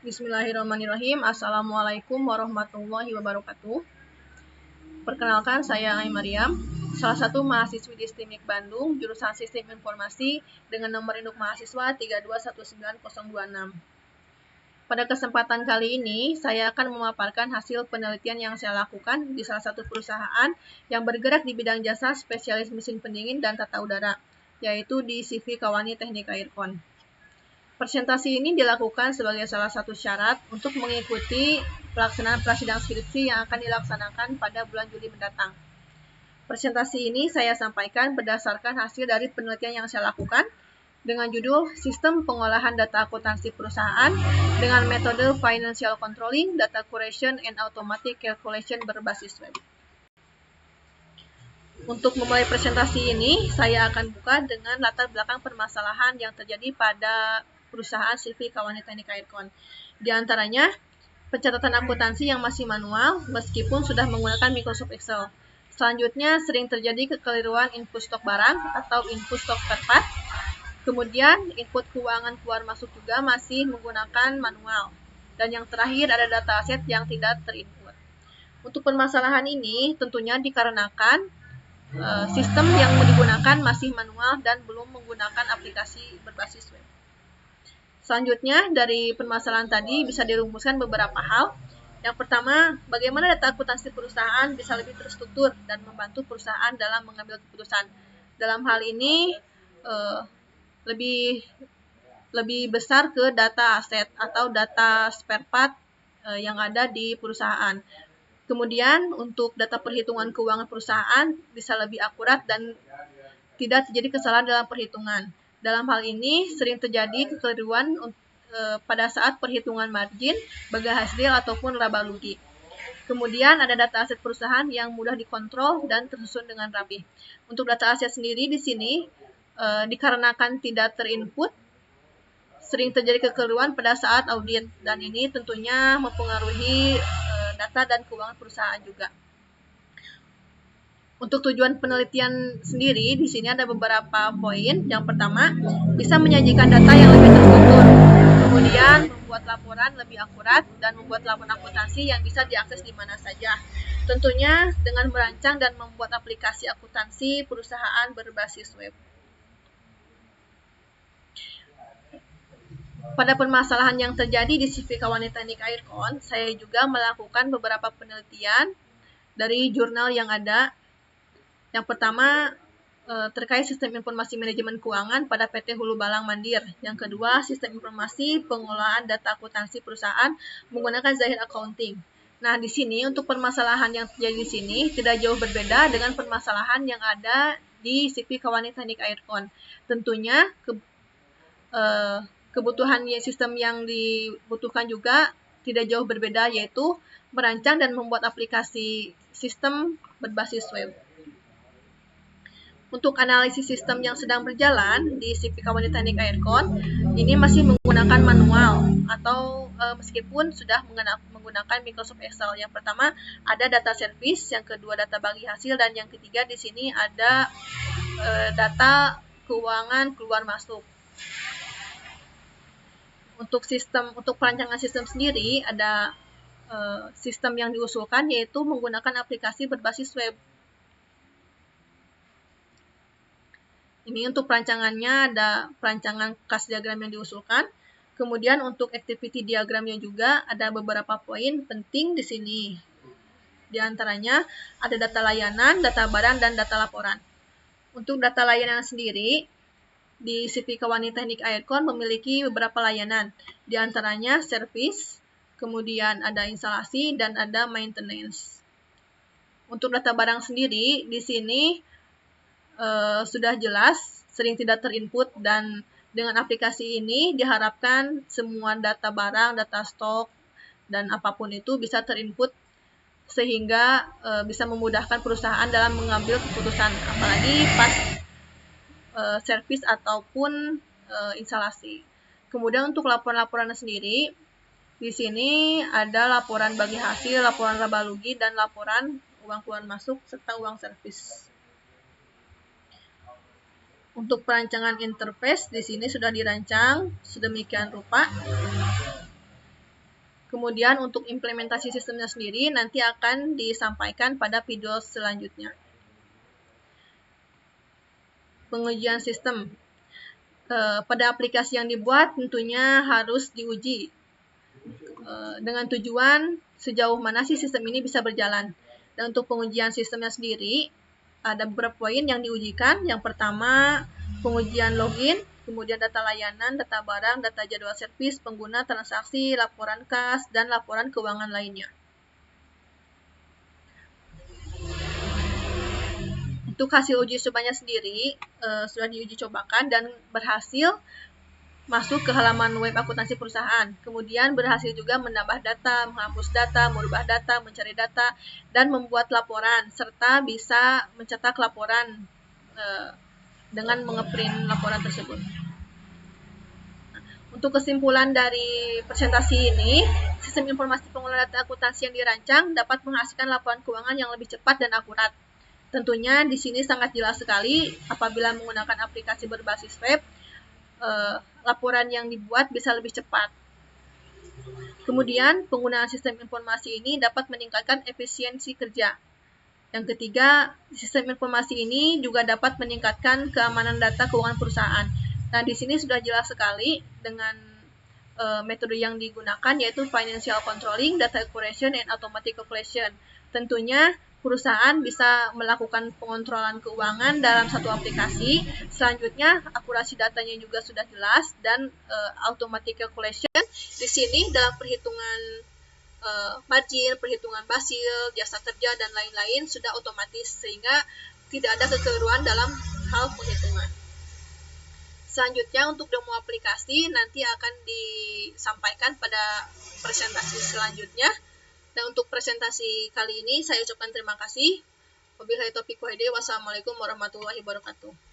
Bismillahirrahmanirrahim. Assalamualaikum warahmatullahi wabarakatuh. Perkenalkan, saya Ai Mariam, salah satu mahasiswi di STIMIK Bandung, jurusan Sistem Informasi dengan nomor induk mahasiswa 3219026. Pada kesempatan kali ini, saya akan memaparkan hasil penelitian yang saya lakukan di salah satu perusahaan yang bergerak di bidang jasa spesialis mesin pendingin dan tata udara, yaitu di CV Kawani Teknik Aircon. Presentasi ini dilakukan sebagai salah satu syarat untuk mengikuti pelaksanaan prasidang skripsi yang akan dilaksanakan pada bulan Juli mendatang. Presentasi ini saya sampaikan berdasarkan hasil dari penelitian yang saya lakukan dengan judul Sistem Pengolahan Data Akuntansi Perusahaan dengan Metode Financial Controlling, Data Curation, and Automatic Calculation berbasis web. Untuk memulai presentasi ini, saya akan buka dengan latar belakang permasalahan yang terjadi pada perusahaan CV Kawani Teknik Aircon. Di antaranya, pencatatan akuntansi yang masih manual meskipun sudah menggunakan Microsoft Excel. Selanjutnya, sering terjadi kekeliruan input stok barang atau input stok spare part. Kemudian, input keuangan keluar masuk juga masih menggunakan manual. Dan yang terakhir, ada data aset yang tidak terinput. Untuk permasalahan ini, tentunya dikarenakan sistem yang digunakan masih manual dan belum menggunakan aplikasi berbasis web. Selanjutnya, dari permasalahan tadi bisa dirumuskan beberapa hal. Yang pertama, bagaimana data akuntansi perusahaan bisa lebih terstruktur dan membantu perusahaan dalam mengambil keputusan. Dalam hal ini, lebih besar ke data aset atau data spare part yang ada di perusahaan. Kemudian, untuk data perhitungan keuangan perusahaan bisa lebih akurat dan tidak terjadi kesalahan dalam perhitungan. Dalam hal ini, sering terjadi kekeliruan pada saat perhitungan margin, bagi hasil, ataupun laba rugi. Kemudian, ada data aset perusahaan yang mudah dikontrol dan tersusun dengan rapi. Untuk data aset sendiri di sini, dikarenakan tidak terinput, sering terjadi kekeliruan pada saat audit, dan ini tentunya mempengaruhi data dan keuangan perusahaan juga. Untuk tujuan penelitian sendiri, di sini ada beberapa poin. Yang pertama, bisa menyajikan data yang lebih terstruktur, kemudian membuat laporan lebih akurat, dan membuat laporan akuntansi yang bisa diakses di mana saja. Tentunya dengan merancang dan membuat aplikasi akuntansi perusahaan berbasis web. Pada permasalahan yang terjadi di CV Kawani Teknik Aircon, saya juga melakukan beberapa penelitian dari jurnal yang ada. Yang pertama, terkait sistem informasi manajemen keuangan pada PT Hulu Balang Mandir. Yang kedua, sistem informasi pengolahan data akuntansi perusahaan menggunakan Zahir Accounting. Nah, di sini untuk permasalahan yang terjadi di sini tidak jauh berbeda dengan permasalahan yang ada di CV Kawani Teknik Aircon. Tentunya kebutuhan sistem yang dibutuhkan juga tidak jauh berbeda, yaitu merancang dan membuat aplikasi sistem berbasis web. Untuk analisis sistem yang sedang berjalan di CV Kawani Teknik Aircon, ini masih menggunakan manual atau meskipun sudah menggunakan Microsoft Excel. Yang pertama ada data service, yang kedua data bagi hasil, dan yang ketiga di sini ada data keuangan keluar masuk. Untuk perancangan sistem sendiri ada sistem yang diusulkan yaitu menggunakan aplikasi berbasis web. Ini untuk perancangannya ada perancangan class diagram yang diusulkan. Kemudian untuk activity diagramnya juga ada beberapa poin penting di sini. Di antaranya ada data layanan, data barang, dan data laporan. Untuk data layanan sendiri, di CV Kawani Teknik Aircon memiliki beberapa layanan. Di antaranya service, kemudian ada instalasi, dan ada maintenance. Untuk data barang sendiri, di sini sudah jelas, sering tidak terinput, dan dengan aplikasi ini diharapkan semua data barang, data stok, dan apapun itu bisa terinput sehingga bisa memudahkan perusahaan dalam mengambil keputusan, apalagi pas servis ataupun instalasi. Kemudian untuk laporan-laporan sendiri, di sini ada laporan bagi hasil, laporan laba rugi, dan laporan uang keluar masuk serta uang servis. Untuk perancangan interface di sini sudah dirancang sedemikian rupa. Kemudian untuk implementasi sistemnya sendiri nanti akan disampaikan pada video selanjutnya. Pengujian sistem. Pada aplikasi yang dibuat tentunya harus diuji dengan tujuan sejauh mana sih sistem ini bisa berjalan. Dan untuk pengujian sistemnya sendiri ada beberapa poin yang diujikan. Yang pertama, pengujian login, kemudian data layanan, data barang, data jadwal servis, pengguna, transaksi, laporan kas, dan laporan keuangan lainnya. Untuk hasil uji cobanya sendiri sudah diuji cobakan dan berhasil masuk ke halaman web akuntansi perusahaan. Kemudian berhasil juga menambah data, menghapus data, merubah data, mencari data, dan membuat laporan, serta bisa mencetak laporan dengan mengeprint laporan tersebut. Untuk kesimpulan dari presentasi ini, sistem informasi pengolahan data akuntansi yang dirancang dapat menghasilkan laporan keuangan yang lebih cepat dan akurat. Tentunya di sini sangat jelas sekali apabila menggunakan aplikasi berbasis web, laporan yang dibuat bisa lebih cepat. Kemudian, penggunaan sistem informasi ini dapat meningkatkan efisiensi kerja. Yang ketiga, sistem informasi ini juga dapat meningkatkan keamanan data keuangan perusahaan. Nah, di sini sudah jelas sekali dengan metode yang digunakan, yaitu financial controlling, data accuracy, and automatic calculation. Tentunya perusahaan bisa melakukan pengontrolan keuangan dalam satu aplikasi. Selanjutnya, akurasi datanya juga sudah jelas, dan automatic calculation di sini dalam perhitungan margin, perhitungan basil, jasa kerja, dan lain-lain sudah otomatis, sehingga tidak ada kekeliruan dalam hal penghitungan. Selanjutnya untuk demo aplikasi nanti akan disampaikan pada presentasi selanjutnya. Dan untuk presentasi kali ini saya ucapkan terima kasih. Wabillahi taufiq wal hidayah. Wassalamualaikum warahmatullahi wabarakatuh.